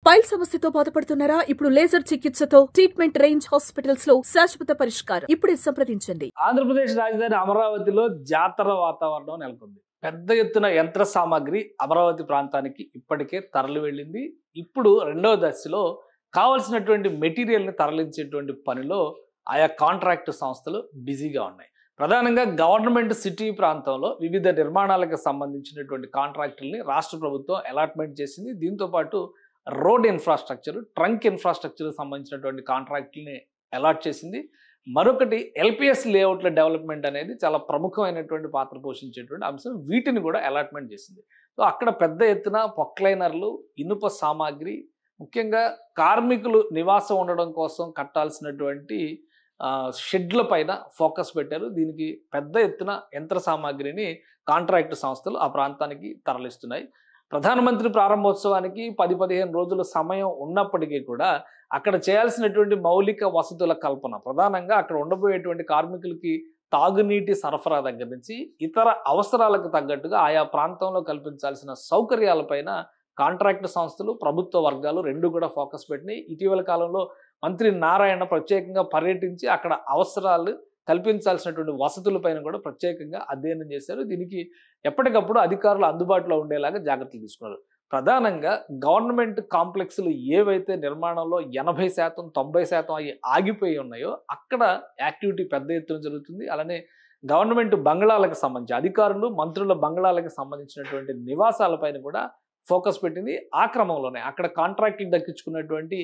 Pile సమస్యతో బాధపడుతున్నారా? ఇప్పుడు లేజర్ చికిత్సతో ట్రీట్మెంట్ రేంజ్ హాస్పిటల్స్ లో శాశ్వత పరిష్కారం. ఇప్పుడే సంప్రదించండి. ఆంధ్రప్రదేశ్ రాజధాని అమరావతిలో జాతర వాతావరణం నెలకొంది. పెద్ద ఎత్తున యంత్ర సామాగ్రి అమరావతి ప్రాంతానికి ఇప్పటికే తరలి వెళ్ళింది. ఇప్పుడు రెండవ దశలో కావాల్సినటువంటి మెటీరియల్ని తరలించేటువంటి పనిలో ఆయా కాంట్రాక్ట్ సంస్థలు బిజీగా ఉన్నాయి. ప్రధానంగా గవర్నమెంట్ సిటీ ప్రాంతంలో వివిధ నిర్మాణాలకు సంబంధించినటువంటి కాంట్రాక్టుల్ని రాష్ట్ర ప్రభుత్వం అలాట్మెంట్ చేసింది. దీంతో పాటు రోడ్ ఇన్ఫ్రాస్ట్రక్చర్, ట్రంక్ ఇన్ఫ్రాస్ట్రక్చర్ సంబంధించినటువంటి కాంట్రాక్టుల్ని అలాట్ చేసింది. మరొకటి ఎల్పిఎస్ లేఅవుట్ల డెవలప్మెంట్ అనేది చాలా ప్రముఖమైనటువంటి పాత్ర పోషించేటువంటి అంశం. వీటిని కూడా అలాట్మెంట్ చేసింది. సో అక్కడ పెద్ద ఎత్తున పొక్లైనర్లు, ఇనుప సామాగ్రి, ముఖ్యంగా కార్మికులు నివాసం ఉండడం కోసం కట్టాల్సినటువంటి షెడ్ల పైన ఫోకస్ పెట్టారు. దీనికి పెద్ద ఎత్తున యంత్ర సామాగ్రిని కాంట్రాక్ట్ సంస్థలు ఆ ప్రాంతానికి తరలిస్తున్నాయి. ప్రధానమంత్రి ప్రారంభోత్సవానికి 10-15 రోజుల సమయం ఉన్నప్పటికీ కూడా అక్కడ చేయాల్సినటువంటి మౌలిక వసతుల కల్పన, ప్రధానంగా అక్కడ ఉండబోయేటువంటి కార్మికులకి తాగునీటి సరఫరా దగ్గర నుంచి ఇతర అవసరాలకు తగ్గట్టుగా ఆయా ప్రాంతంలో కల్పించాల్సిన సౌకర్యాలపైన కాంట్రాక్ట్ సంస్థలు, ప్రభుత్వ వర్గాలు రెండు కూడా ఫోకస్ పెట్టినాయి. ఇటీవల కాలంలో మంత్రి నారాయణ ప్రత్యేకంగా పర్యటించి అక్కడ అవసరాలు కల్పించాల్సినటువంటి వసతులపైన కూడా ప్రత్యేకంగా అధ్యయనం చేశారు. దీనికి ఎప్పటికప్పుడు అధికారులు అందుబాటులో ఉండేలాగా జాగ్రత్తలు తీసుకున్నారు. ప్రధానంగా గవర్నమెంట్ కాంప్లెక్స్లు ఏవైతే నిర్మాణంలో 80%, 90% అవి ఆగిపోయి ఉన్నాయో అక్కడ యాక్టివిటీ పెద్ద ఎత్తున జరుగుతుంది. అలానే గవర్నమెంట్ బంగ్లాలకు సంబంధించి అధికారులు, మంత్రుల బంగ్లాలకు సంబంధించినటువంటి నివాసాలపైన కూడా ఫోకస్ పెట్టింది. ఆ క్రమంలోనే అక్కడ కాంట్రాక్టులు దక్కించుకున్నటువంటి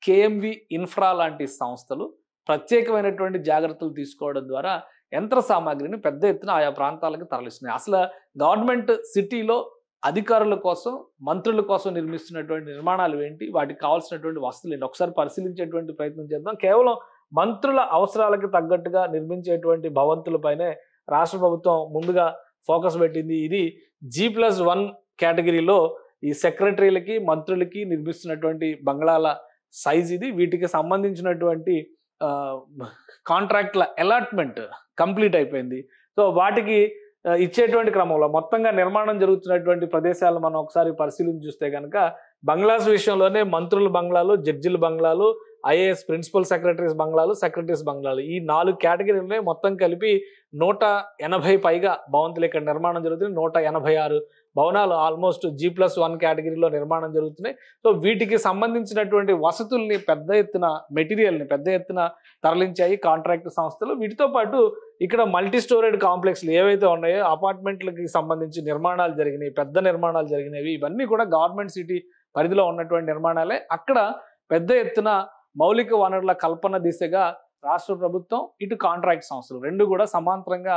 కేఎంవి ఇన్ఫ్రా లాంటి సంస్థలు ప్రత్యేకమైనటువంటి జాగ్రత్తలు తీసుకోవడం ద్వారా యంత్ర సామాగ్రిని పెద్ద ఎత్తున ఆయా ప్రాంతాలకు తరలిస్తున్నాయి. అసలు గవర్నమెంట్ సిటీలో అధికారుల కోసం, మంత్రుల కోసం నిర్మిస్తున్నటువంటి నిర్మాణాలు ఏంటి, వాటికి కావాల్సినటువంటి వసతులు ఏంటి, ఒకసారి పరిశీలించేటువంటి ప్రయత్నం చేద్దాం. కేవలం మంత్రుల అవసరాలకు తగ్గట్టుగా నిర్మించేటువంటి భవంతులపైనే రాష్ట్ర ప్రభుత్వం ముందుగా ఫోకస్ పెట్టింది. ఇది G+1 కేటగిరీలో ఈ సెక్రటరీలకి, మంత్రులకి నిర్మిస్తున్నటువంటి బంగ్లాల సైజ్ ఇది. వీటికి సంబంధించినటువంటి కాంట్రాక్ట్ల అలాట్మెంట్ కంప్లీట్ అయిపోయింది. సో వాటికి ఇచ్చేటువంటి క్రమంలో మొత్తంగా నిర్మాణం జరుగుతున్నటువంటి ప్రదేశాలు మనం ఒకసారి పరిశీలించి చూస్తే కనుక బంగ్లాస్ విషయంలోనే మంత్రుల బంగ్లాలు, జడ్జిల బంగ్లాలు, ఐఏఎస్ ప్రిన్సిపల్ సెక్రటరీస్ బంగ్లాలు, సెక్రటరీస్ బంగ్లాలు, ఈ 4 కేటగిరీలనే మొత్తం కలిపి 180 పైగా భవంతులు ఇక్కడ నిర్మాణం జరుగుతుంది. 186 భవనాలు ఆల్మోస్ట్ G+1 కేటగిరీలో నిర్మాణం జరుగుతున్నాయి. సో వీటికి సంబంధించినటువంటి వసతుల్ని పెద్ద ఎత్తున, మెటీరియల్ని పెద్ద ఎత్తున తరలించాయి కాంట్రాక్ట్ సంస్థలు. వీటితో పాటు ఇక్కడ మల్టీ స్టోరేడ్ కాంప్లెక్స్లు ఏవైతే ఉన్నాయో అపార్ట్మెంట్లకి సంబంధించి నిర్మాణాలు జరిగినాయి, పెద్ద నిర్మాణాలు జరిగినవి. ఇవన్నీ కూడా గవర్నమెంట్ సిటీ పరిధిలో ఉన్నటువంటి నిర్మాణాలే. అక్కడ పెద్ద ఎత్తున మౌలిక వనరుల కల్పన దిశగా రాష్ట్ర ప్రభుత్వం, ఇటు కాంట్రాక్ట్ సంస్థలు రెండు కూడా సమాంతరంగా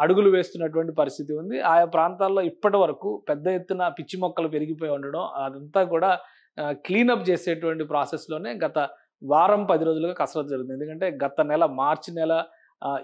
అడుగులు వేస్తున్నటువంటి పరిస్థితి ఉంది. ఆయా ప్రాంతాల్లో ఇప్పటి వరకు పెద్ద ఎత్తున పిచ్చి మొక్కలు పెరిగిపోయి ఉండడం, అదంతా కూడా క్లీనప్ చేసేటువంటి ప్రాసెస్లోనే గత వారం 10 రోజులుగా కసరత్తు జరుగుతుంది. ఎందుకంటే గత నెల మార్చి నెల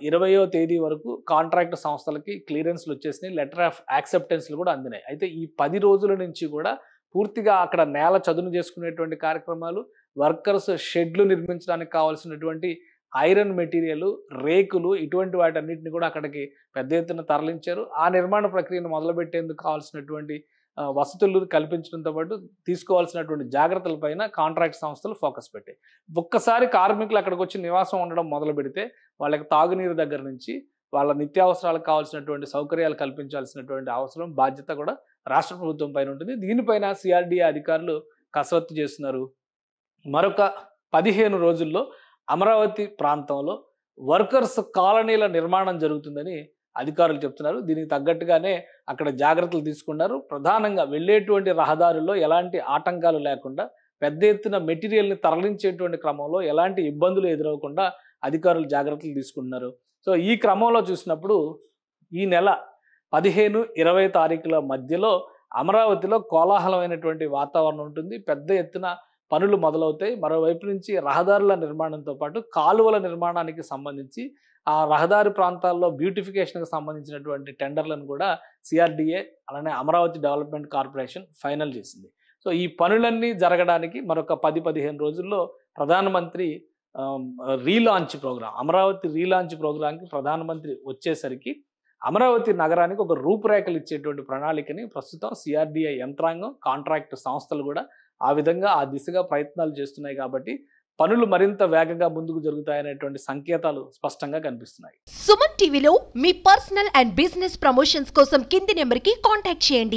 20వ తేదీ వరకు కాంట్రాక్ట్ సంస్థలకి క్లియరెన్స్లు వచ్చేసినాయి, లెటర్ ఆఫ్ యాక్సెప్టెన్స్లు కూడా అందినాయి. అయితే ఈ 10 రోజుల నుంచి కూడా పూర్తిగా అక్కడ నేల చదును చేసుకునేటువంటి కార్యక్రమాలు, వర్కర్స్ షెడ్లు నిర్మించడానికి కావాల్సినటువంటి ఐరన్ మెటీరియల్, రేకులు, ఇటువంటి వాటన్నిటిని కూడా అక్కడికి పెద్ద ఎత్తున తరలించారు. ఆ నిర్మాణ ప్రక్రియను మొదలుపెట్టేందుకు కావాల్సినటువంటి వసతులు కల్పించడంతో పాటు తీసుకోవాల్సినటువంటి జాగ్రత్తలపైన కాంట్రాక్ట్ సంస్థలు ఫోకస్ పెట్టాయి. ఒక్కసారి కార్మికులు అక్కడికి వచ్చి నివాసం ఉండడం మొదలు పెడితే వాళ్ళకి తాగునీరు దగ్గర నుంచి వాళ్ళ నిత్యావసరాలకు కావాల్సినటువంటి సౌకర్యాలు కల్పించాల్సినటువంటి అవసరం, బాధ్యత కూడా రాష్ట్ర ప్రభుత్వం పైన ఉంటుంది. దీనిపైన సిఆర్డీఏ అధికారులు కసరత్తు చేస్తున్నారు. మరొక 15 రోజుల్లో అమరావతి ప్రాంతంలో వర్కర్స్ కాలనీల నిర్మాణం జరుగుతుందని అధికారులు చెప్తున్నారు. దీనికి తగ్గట్టుగానే అక్కడ జాగ్రత్తలు తీసుకున్నారు. ప్రధానంగా వెళ్ళేటువంటి రహదారుల్లో ఎలాంటి ఆటంకాలు లేకుండా, పెద్ద ఎత్తున మెటీరియల్ని తరలించేటువంటి క్రమంలో ఎలాంటి ఇబ్బందులు ఎదురవకుండా అధికారులు జాగ్రత్తలు తీసుకుంటున్నారు. సో ఈ క్రమంలో చూసినప్పుడు ఈ నెల 15-20 తారీఖుల మధ్యలో అమరావతిలో కోలాహలమైనటువంటి వాతావరణం ఉంటుంది. పెద్ద ఎత్తున పనులు మొదలవుతాయి. మరోవైపు నుంచి రహదారుల నిర్మాణంతో పాటు కాలువల నిర్మాణానికి సంబంధించి ఆ రహదారి ప్రాంతాల్లో బ్యూటిఫికేషన్కి సంబంధించినటువంటి టెండర్లను కూడా సిఆర్డీఏ అలానే అమరావతి డెవలప్మెంట్ కార్పొరేషన్ ఫైనల్ చేసింది. సో ఈ పనులన్నీ జరగడానికి మరొక 10-15 రోజుల్లో ప్రధానమంత్రి రీలాంచ్ ప్రోగ్రాం, అమరావతి రీలాంచ్ ప్రోగ్రాంకి ప్రధానమంత్రి వచ్చేసరికి అమరావతి నగరానికి ఒక రూపురేఖలు ఇచ్చేటువంటి ప్రణాళికని ప్రస్తుతం సిఆర్డీఐ యంత్రాంగం, కాంట్రాక్ట్ సంస్థలు కూడా ఆ విధంగా ఆ దిశగా ప్రయత్నాలు చేస్తున్నాయి కాబట్టి పనులు మరింత వేగంగా ముందుకు జరుగుతాయనేటువంటి సంకేతాలు స్పష్టంగా కనిపిస్తున్నాయి. సుమన్ టీవీలో మీ పర్సనల్ అండ్ బిజినెస్ ప్రమోషన్స్ కోసం కింది నెంబర్కి కాంటాక్ట్ చేయండి.